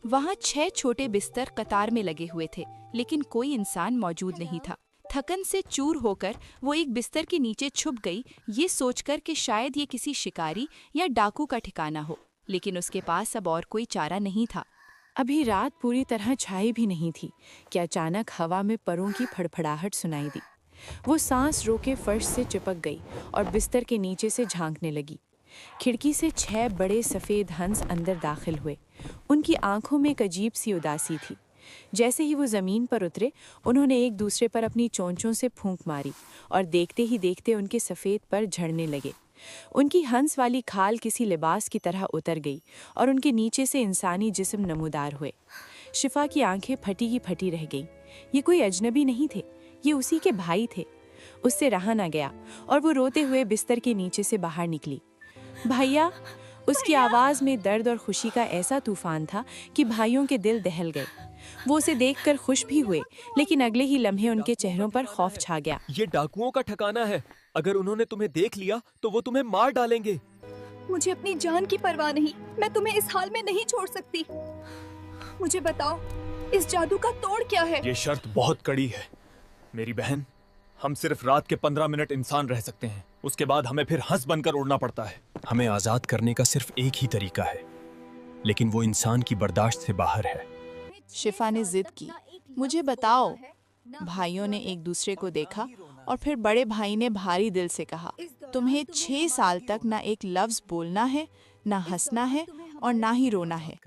वहाँ 6 छोटे बिस्तर कतार में लगे हुए थे, लेकिन कोई इंसान मौजूद नहीं था। थकन से चूर होकर वो एक बिस्तर के नीचे छुप गई, ये सोचकर कि शायद ये किसी शिकारी या डाकू का ठिकाना हो, लेकिन उसके पास अब और कोई चारा नहीं था। अभी रात पूरी तरह छाई भी नहीं थी कि अचानक हवा में परों की फड़फड़ाहट सुनाई दी। वो सांस रोके फर्श से चिपक गई और बिस्तर के नीचे से झांकने लगी। खिड़की से 6 बड़े सफ़ेद हंस अंदर दाखिल हुए। उनकी आंखों में एक अजीब सी उदासी थी। जैसे ही वो ज़मीन पर उतरे, उन्होंने एक दूसरे पर अपनी चोंचों से फूंक मारी और देखते ही देखते उनके सफ़ेद पर झड़ने लगे। उनकी हंस वाली खाल किसी लिबास की तरह उतर गई और उनके नीचे से इंसानी जिस्म नमूदार हुए। शिफा की आंखें फटी की फटी रह गईं। ये कोई अजनबी नहीं थे, ये उसी के भाई थे। उससे रहा ना गया और वो रोते हुए बिस्तर के नीचे से बाहर निकली। भैया! उसकी आवाज़ में दर्द और खुशी का ऐसा तूफान था कि भाइयों के दिल दहल गए। वो उसे देखकर खुश भी हुए, लेकिन अगले ही लम्हे उनके चेहरों पर खौफ छा गया। ये डाकुओं का ठिकाना है। अगर उन्होंने तुम्हें देख लिया तो वो तुम्हें मार डालेंगे। मुझे अपनी जान की परवाह नहीं, मैं तुम्हें इस हाल में नहीं छोड़ सकती। मुझे बताओ, इस जादू का तोड़ क्या है? ये शर्त बहुत कड़ी है मेरी बहन। हम सिर्फ रात के 15 मिनट इंसान रह सकते हैं, उसके बाद हमें फिर हंस बनकर उड़ना पड़ता है। हमें आजाद करने का सिर्फ एक ही तरीका है, लेकिन वो इंसान की बर्दाश्त से बाहर है। शिफा ने जिद की, मुझे बताओ। भाइयों ने एक दूसरे को देखा और फिर बड़े भाई ने भारी दिल से कहा, तुम्हें 6 साल तक ना एक लफ्ज बोलना है, ना हंसना है और ना ही रोना है।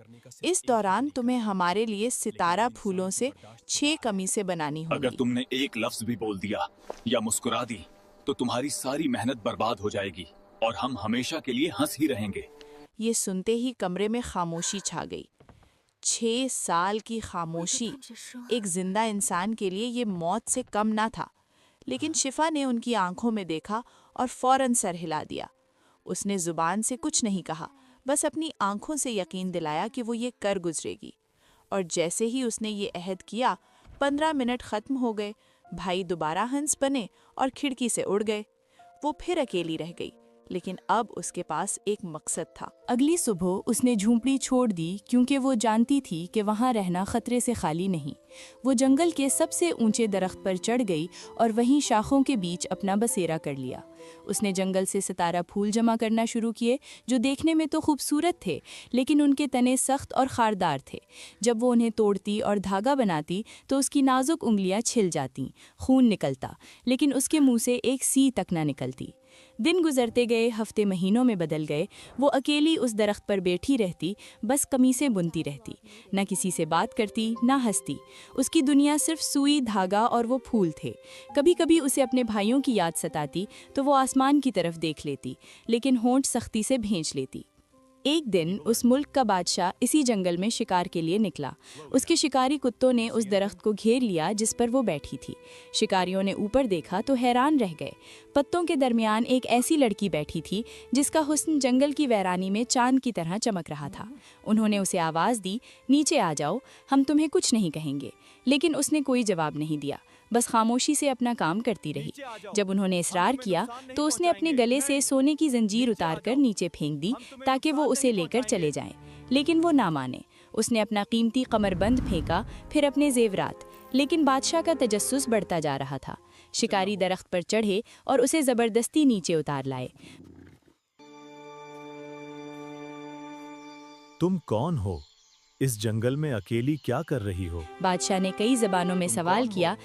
इस दौरान तुम्हें हमारे लिए सितारा फूलों से 6 कमीज़ें बनानी होंगी। अगर तुमने एक लफ्ज भी बोल दिया या मुस्कुरा दी तो तुम्हारी सारी मेहनत बर्बाद हो जाएगी और हम हमेशा के लिए हंस ही रहेंगे। ये सुनते ही कमरे में खामोशी छा गई। 6 साल की खामोशी एक जिंदा इंसान के लिए ये मौत से कम ना था। लेकिन शिफा ने उनकी आंखों में देखा और फौरन सर हिला दिया। उसने जुबान से कुछ नहीं कहा, बस अपनी आंखों से यकीन दिलाया कि वो ये कर गुजरेगी। और जैसे ही उसने ये अहद किया, 15 मिनट खत्म हो गए। भाई दोबारा हंस बने और खिड़की से उड़ गए। वो फिर अकेली रह गई, लेकिन अब उसके पास एक मकसद था। अगली सुबह उसने झोंपड़ी छोड़ दी, क्योंकि वो जानती थी कि वहाँ रहना खतरे से खाली नहीं। वो जंगल के सबसे ऊंचे दरख्त पर चढ़ गई और वहीं शाखों के बीच अपना बसेरा कर लिया। उसने जंगल से सितारा फूल जमा करना शुरू किए, जो देखने में तो खूबसूरत थे, लेकिन उनके तने सख्त और खारदार थे। जब वो उन्हें तोड़ती और धागा बनाती तो उसकी नाजुक उंगलियां छिल जातीं, खून निकलता, लेकिन उसके मुंह से एक सी तक न निकलती। दिन गुजरते गए, हफ्ते महीनों में बदल गए। वो अकेली उस दरख्त पर बैठी रहती, बस कमीज़ें बुनती रहती, न किसी से बात करती, न हंसती। उसकी दुनिया सिर्फ सुई, धागा और वो फूल थे। कभी कभी उसे अपने भाइयों की याद सताती तो वो आसमान की तरफ देख लेती, लेकिन होंठ सख्ती से भींच लेती। एक दिन उस मुल्क का बादशाह इसी जंगल में शिकार के लिए निकला। उसके शिकारी कुत्तों ने उस दरख्त को घेर लिया जिस पर वो बैठी थी। शिकारियों ने ऊपर देखा तो हैरान रह गए। पत्तों के दरमियान एक ऐसी लड़की बैठी थी जिसका हुस्न जंगल की वैरानी में चांद की तरह चमक रहा था। उन्होंने उसे आवाज़ दी, नीचे आ जाओ, हम तुम्हें कुछ नहीं कहेंगे। लेकिन उसने कोई जवाब नहीं दिया, बस खामोशी से अपना काम करती रही। जब उन्होंने इसरार किया तो उसने अपने गले से सोने की जंजीर उतारकर नीचे फेंक दी ताकि वो उसे लेकर चले जाएं। लेकिन वो ना माने। उसने अपना कीमती कमरबंद फेंका, फिर अपने जेवरात। लेकिन बादशाह का तजस्सुस बढ़ता जा रहा था। शिकारी दरख्त पर चढ़े और उसे जबरदस्ती नीचे उतार लाए। तुम कौन हो? इस जंगल में अकेली क्या कर रही हो? बादशाह ने कई ज़बानों में सवाल किया,